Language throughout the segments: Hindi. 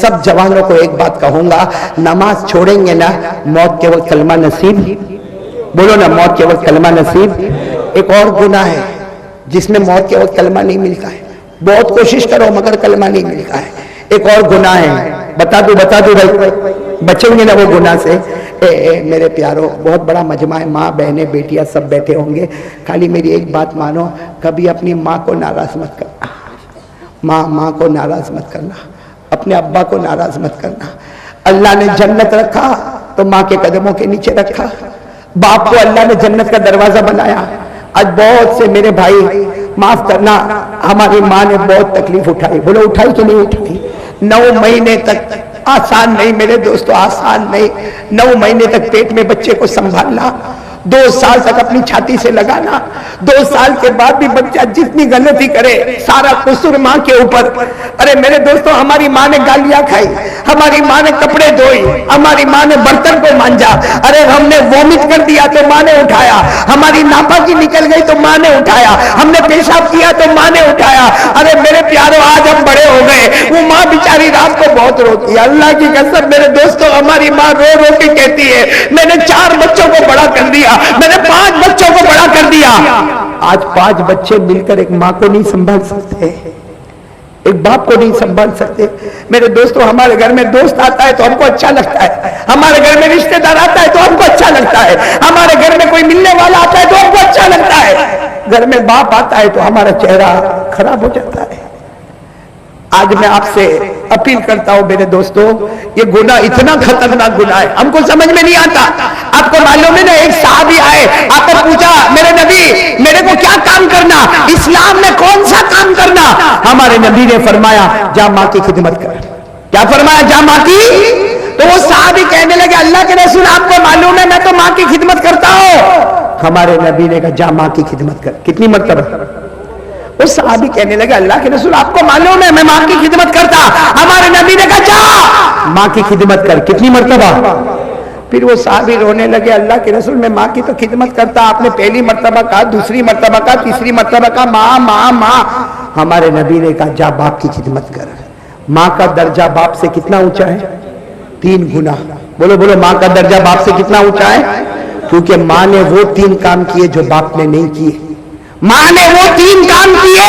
सब जवानों को एक बात कहूंगा, नमाज छोड़ेंगे ना मौत के वक्त कलमा नसीब। बोलो ना, मौत के वक्त कलमा नसीब। एक और गुनाह है जिसमें मौत के वक्त कलमा नहीं मिलता है। बहुत कोशिश करो मगर कलमा नहीं मिलता है। एक और गुनाह है, बता दो भाई, बचेंगे ना वो गुनाह से। मेरे प्यारो, बहुत बड़ा मजमा है, माँ बहनें बेटियां सब बैठे होंगे। खाली मेरी एक बात मानो, कभी अपनी माँ को नाराज मत करना। माँ को नाराज मत करना, अपने अब्बा को नाराज मत करना। अल्लाह ने जन्नत रखा तो माँ के कदमों के नीचे रखा। बाप को अल्लाह ने जन्नत का दरवाजा बनाया। आज बहुत से मेरे भाई, माफ करना, हमारी माँ ने बहुत तकलीफ उठाई। बोलो उठाई कि नहीं उठाई? 9 महीने तक आसान नहीं मेरे दोस्तों, आसान नहीं। 9 महीने तक पेट में बच्चे को संभालना, 2 साल तक अपनी छाती से लगाना, 2 साल के बाद भी बच्चा जितनी गलती करे सारा कसूर माँ के ऊपर। अरे मेरे दोस्तों, हमारी माँ ने गालियां खाई, हमारी माँ ने कपड़े धोई, हमारी माँ ने बर्तन को मांजा। अरे हमने वोमिट कर दिया तो माँ ने उठाया, हमारी नापाकी निकल गई तो माँ ने उठाया, हमने पेशाब किया तो माँ ने उठाया। अरे मेरे प्यारों, आज हम बड़े हो गए, वो माँ बेचारी रात को बहुत रोती है। अल्लाह की कसम मेरे दोस्तों, हमारी माँ रो रो के कहती है, मैंने 4 बच्चों को बड़ा कर दिया, मैंने 5 बच्चों को बड़ा कर दिया। आज 5 बच्चे मिलकर एक माँ को नहीं संभाल सकते, एक बाप को नहीं संभाल सकते। मेरे दोस्तों, हमारे घर में दोस्त आता है तो हमको अच्छा लगता है, हमारे घर में रिश्तेदार आता है तो हमको अच्छा लगता है, हमारे घर में कोई मिलने वाला आता है तो हमको अच्छा लगता है। घर में बाप आता है तो हमारा चेहरा खराब हो जाता है। आज मैं आपसे अपील करता हूं मेरे दोस्तों, ये गुनाह इतना खतरनाक गुनाह है, हमको समझ में नहीं आता। आपको मालूम है ना, एक साहबी आए, आपको पूछा, मेरे नबी मेरे को क्या काम करना, इस्लाम में कौन सा काम करना? हमारे नबी ने फरमाया, जा माँ की खिदमत कर। क्या फरमाया? जा माँ की। तो वो साहबी कहने लगे, अल्लाह के रसूल आपको मालूम है मैं तो माँ की खिदमत करता हूं। हमारे नबी ने कहा, जा माँ की खिदमत कर। कितनी मरतबा? उस सहाबी कहने लगे, अल्लाह के रसूल आपको मालूम है मैं माँ की खिदमत करता। हमारे नबी ने कहा, जा माँ की खिदमत कर। कितनी मर्तबा? फिर वो सहाबी रोने लगे, अल्लाह के रसूल मैं माँ की तो खिदमत करता, आपने पहली मर्तबा कहा, दूसरी मर्तबा कहा, तीसरी मर्तबा कहा माँ माँ माँ। हमारे नबी ने कहा, जा बाप की खिदमत कर। माँ का दर्जा बाप से कितना ऊंचा है? 3 गुना। बोलो बोलो, माँ का दर्जा बाप से कितना ऊंचा है? क्योंकि माँ ने वो 3 काम किए जो बाप ने नहीं किए। माँ ने वो 3 काम किए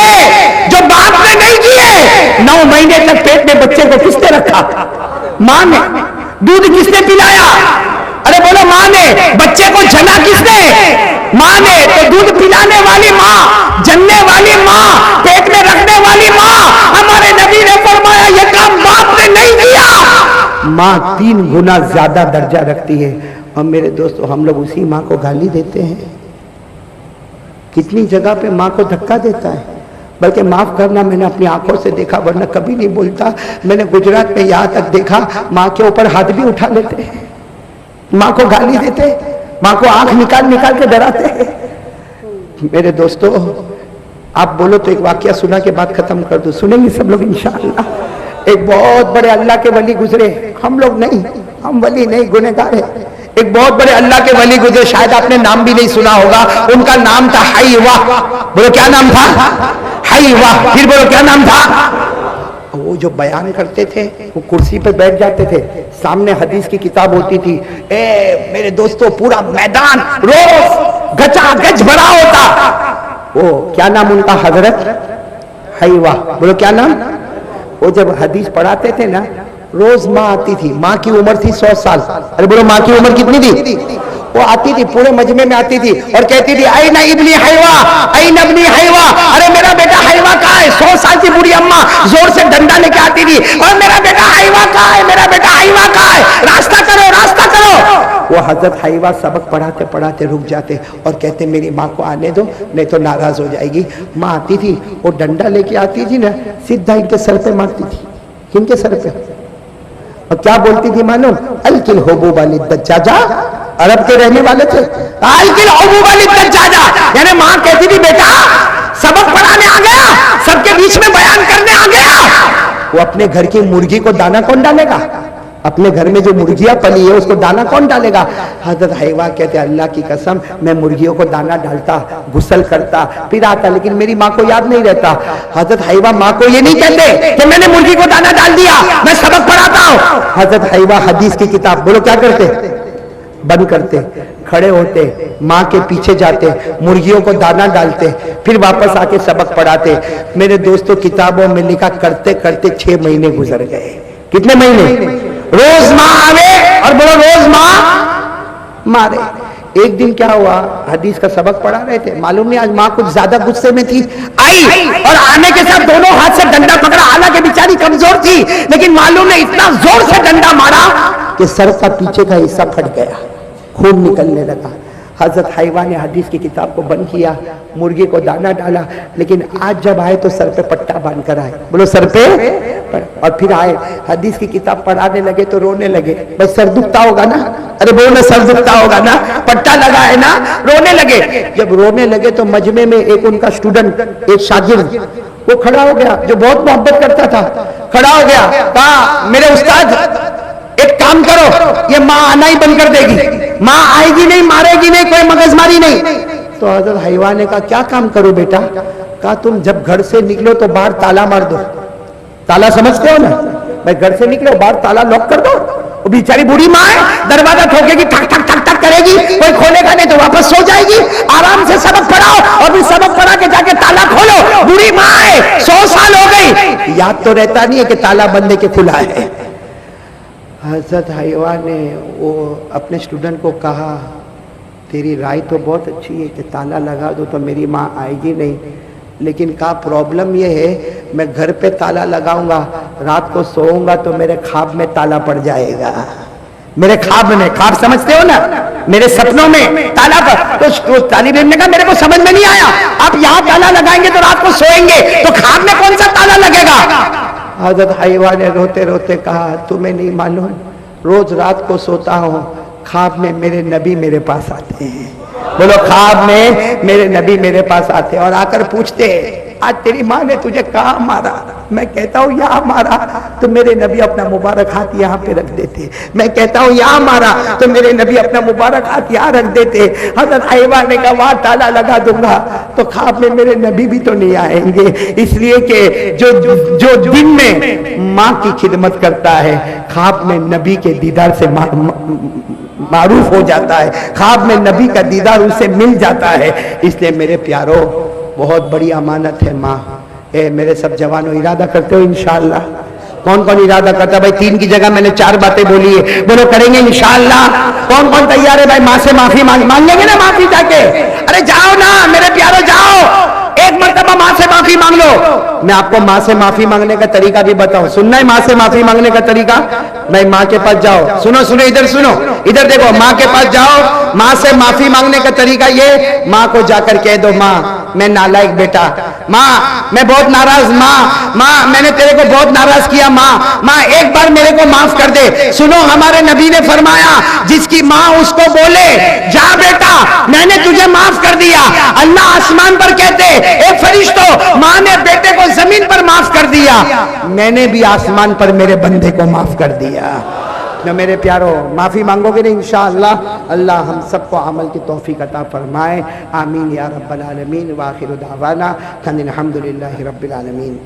जो बाप ने नहीं किए। 9 महीने तक पेट में बच्चे को किसने रखा? माँ ने। दूध किसने पिलाया? अरे बोलो, माँ ने। बच्चे को जना किसने? माँ ने। तो दूध पिलाने वाली माँ, जनने वाली माँ, पेट में रखने वाली माँ। हमारे नबी ने फरमाया, ये काम बाप ने नहीं किया। माँ 3 गुना ज्यादा दर्जा रखती है। और मेरे दोस्तों, हम लोग उसी माँ को गाली देते हैं। कितनी जगह पे माँ को धक्का देता है। बल्कि माफ करना, मैंने अपनी आंखों से देखा, वरना कभी नहीं बोलता। मैंने गुजरात में यहाँ तक देखा, माँ के ऊपर हाथ भी उठा लेते हैं, माँ को गाली देते, माँ को आंख निकाल निकाल के डराते हैं। मेरे दोस्तों, आप बोलो तो एक वाकया सुना के बाद खत्म कर दो। सुनेंगे सब लोग इंशाअल्लाह। एक बहुत बड़े अल्लाह के वली गुजरे, हम लोग नहीं, हम वली नहीं, गुनहगार है। एक बहुत बड़े अल्लाह के वली गुजरे, शायद आपने नाम भी नहीं सुना होगा। उनका नाम था हाईवा। बोलो क्या नाम था? हाईवा। फिर बोलो क्या नाम था? वो जो बयान करते थे, वो कुर्सी पे बैठ जाते थे, सामने हदीस की किताब होती थी। मेरे दोस्तों, पूरा मैदान रोज गचागच भरा होता। वो क्या नाम उनका? हजरत हाईवा। बोलो क्या नाम? वो जब हदीस पढ़ाते थे ना, रोज माँ आती थी। माँ की उम्र थी 100 साल। अरे बोलो, माँ की उम्र कितनी थी? वो आती थी, पूरे मजमे में आती थी और कहती थी, आई ना इब्नी हाईवा, आई नबनी हाईवा। अरे मेरा बेटा हाईवा कहाँ है? 100 साल की बूढ़ी अम्मा जोर से डंडा लेके आती थी, और मेरा बेटा हाईवा कहाँ है? मेरा बेटा हाईवा कहाँ है? रास्ता करो, रास्ता करो। वो हजरत हाईवा सबक पढ़ाते पढ़ाते रुक जाते और कहते, मेरी माँ को आने दो, नहीं तो नाराज हो जाएगी। माँ आती थी, वो डंडा लेके आती थी ना, सीधा इनके सर पे मारती थी। किनके सर पे? और क्या बोलती थी मालूम? अलकिल होबू वाली दज्जाजा। अरब के रहने वाले थे। अलकिल होबू वाली दज्जाजा, यानी माँ कहती थी, बेटा सबक पढ़ाने आ गया, सबके बीच में बयान करने आ गया। वो अपने घर की मुर्गी को दाना कौन डालेगा? अपने घर में जो मुर्गियां पली है उसको दाना कौन डालेगा? हजरत हवा कहते अल्लाह की कसम मैं मुर्गियों को दाना डालता, गुस्ल करता, फिर आता, लेकिन मेरी माँ को याद नहीं रहता। हजरत हवा माँ को ये नहीं कहते कि मैंने मुर्गी को दाना डाल दिया, मैं सबक पढ़ाता हूँ। हजरत हवा हदीस की किताब बोलो क्या करते, बंद करते, खड़े होते, माँ के पीछे जाते, मुर्गियों को दाना डालते, फिर वापस आके सबक पढ़ाते। मेरे दोस्तों किताबों में लिखा करते करते 6 महीने गुजर गए। कितने महीने? रोज माँ आवे और बोलो रोज माँ मारे। एक दिन क्या हुआ, हदीस का सबक पढ़ा रहे थे, मालूम नहीं आज माँ कुछ ज्यादा गुस्से में थी, आई और आने के साथ दोनों हाथ से डंडा पकड़ा। हालांकि बेचारी कमजोर थी, लेकिन मालूम नहीं इतना जोर से डंडा मारा कि सर का पीछे का हिस्सा फट गया, खून निकलने लगा। हजरत हवा ने हदीस की किताब को बंद किया, मुर्गी को दाना डाला, लेकिन आज जब आए तो सर पे पट्टा बांध कर आए। बोलो सर पे। और फिर आए हदीस की किताब पढ़ाने लगे तो रोने लगे। बस सर दुखता होगा ना, अरे बोलो सर दुखता होगा ना, पट्टा लगा है ना, रोने लगे। जब रोने लगे तो मजमे में एक उनका स्टूडेंट, एक शागिर्द, वो खड़ा हो गया, जो बहुत मोहब्बत करता था, खड़ा हो गया, कहा मेरे उस्ताद एक काम करो, ये माँ आना ही बंद कर देगी, माँ आएगी नहीं, मारेगी नहीं, कोई मगजमारी नहीं। तो हजरत हवा ने कहा क्या काम करो बेटा? कहा तुम जब घर से निकलो तो बाहर ताला मार दो। ताला समझते हो ना भाई, घर से निकलो बाहर ताला लॉक कर दो। वो बेचारी बूढ़ी माँ है, दरवाजा ठोकेगी, ठक ठक ठक ठक करेगी, कोई खोलेगा नहीं तो वापस सो जाएगी। आराम से सबक पढ़ाओ और फिर सबक पढ़ा के जाके ताला खोलो। बूढ़ी माँ है, 100 साल हो गई, याद तो रहता नहीं है कि ताला बंदे के खुला है। हजरत हवा ने वो अपने स्टूडेंट को कहा तेरी राय तो बहुत अच्छी है कि ताला लगा दो तो मेरी माँ आएगी नहीं, लेकिन का प्रॉब्लम ये है मैं घर पे ताला लगाऊंगा, रात को सोऊंगा तो मेरे ख्वाब में ताला पड़ जाएगा। मेरे ख्वाब में, ख्वाब समझते हो ना, मेरे सपनों में ताला पर। तो तालिब इल्म ने कहा मेरे को समझ में नहीं आया, आप यहाँ ताला लगाएंगे तो रात को सोएंगे, तो ख्वाब में कौन सा ताला लगेगा? हजरत हवा ने रोते रोते कहा तुम्हें नहीं मालूम, रोज रात को सोता हूँ, ख्वाब में मेरे नबी मेरे पास आते हैं। बोलो ख्वाब में मेरे नबी मेरे पास आते हैं और आकर पूछते हैं आज तेरी माँ ने तुझे कहाँ मारा? मैं कहता हूँ यहाँ मारा, तो मेरे नबी अपना मुबारक हाथ यहाँ पे रख देते। मैं कहता हूँ यहाँ मारा, तो मेरे नबी अपना मुबारक हाथ यहाँ रख देते। हजरत हवा ने कहा वहाँ ताला लगा दूंगा तो ख्वाब में मेरे नबी भी तो नहीं आएंगे, इसलिए कि जो दिन में माँ की खिदमत करता है ख्वाब में नबी के दीदार से मारूफ हो जाता है, ख्वाब में नबी का दीदार उसे मिल जाता है। इसलिए मेरे प्यारों बहुत बड़ी अमानत है माँ। मेरे सब जवानों इरादा करते हो इंशाअल्लाह? कौन कौन इरादा करता है भाई? 3 की जगह मैंने 4 बातें बोली है, बोलो करेंगे इंशाअल्लाह? कौन कौन तैयार है भाई? माँ से माफी मांगेंगे ना माफी जाके? अरे जाओ ना मेरे प्यारों, जाओ एक मर्तबा माँ से माफी मांग लो। मैं आपको माँ से माफी मांगने का तरीका भी बताऊं, सुनना है माँ से माफी मांगने का तरीका? भाई माँ के पास जाओ, सुनो सुनो, इधर सुनो, इधर देखो, माँ के पास जाओ, माँ से माफी मांगने का तरीका ये, माँ को जाकर कह दो माँ मैं नालायक बेटा, माँ मैं बहुत नाराज, माँ मैंने तेरे को बहुत नाराज किया, माँ एक बार मेरे को माफ कर दे। सुनो हमारे नबी ने फरमाया जिसकी माँ उसको बोले जा बेटा मैंने तुझे माफ कर दिया, अल्लाह आसमान पर कहते ए फरिश्तों माँ ने बेटे को जमीन पर माफ कर दिया, मैंने भी आसमान पर मेरे बंदे को माफ कर दिया। जो मेरे प्यारों माफी मांगोगे ना इंशाअल्लाह, अल्लाह हम सबको अमल की तौफीक अता फरमाए। आमीन या रब्बल आलमीन। व आखिरु दावाना अनिल हम्दुलिल्लाहि रब्बिल आलमीन।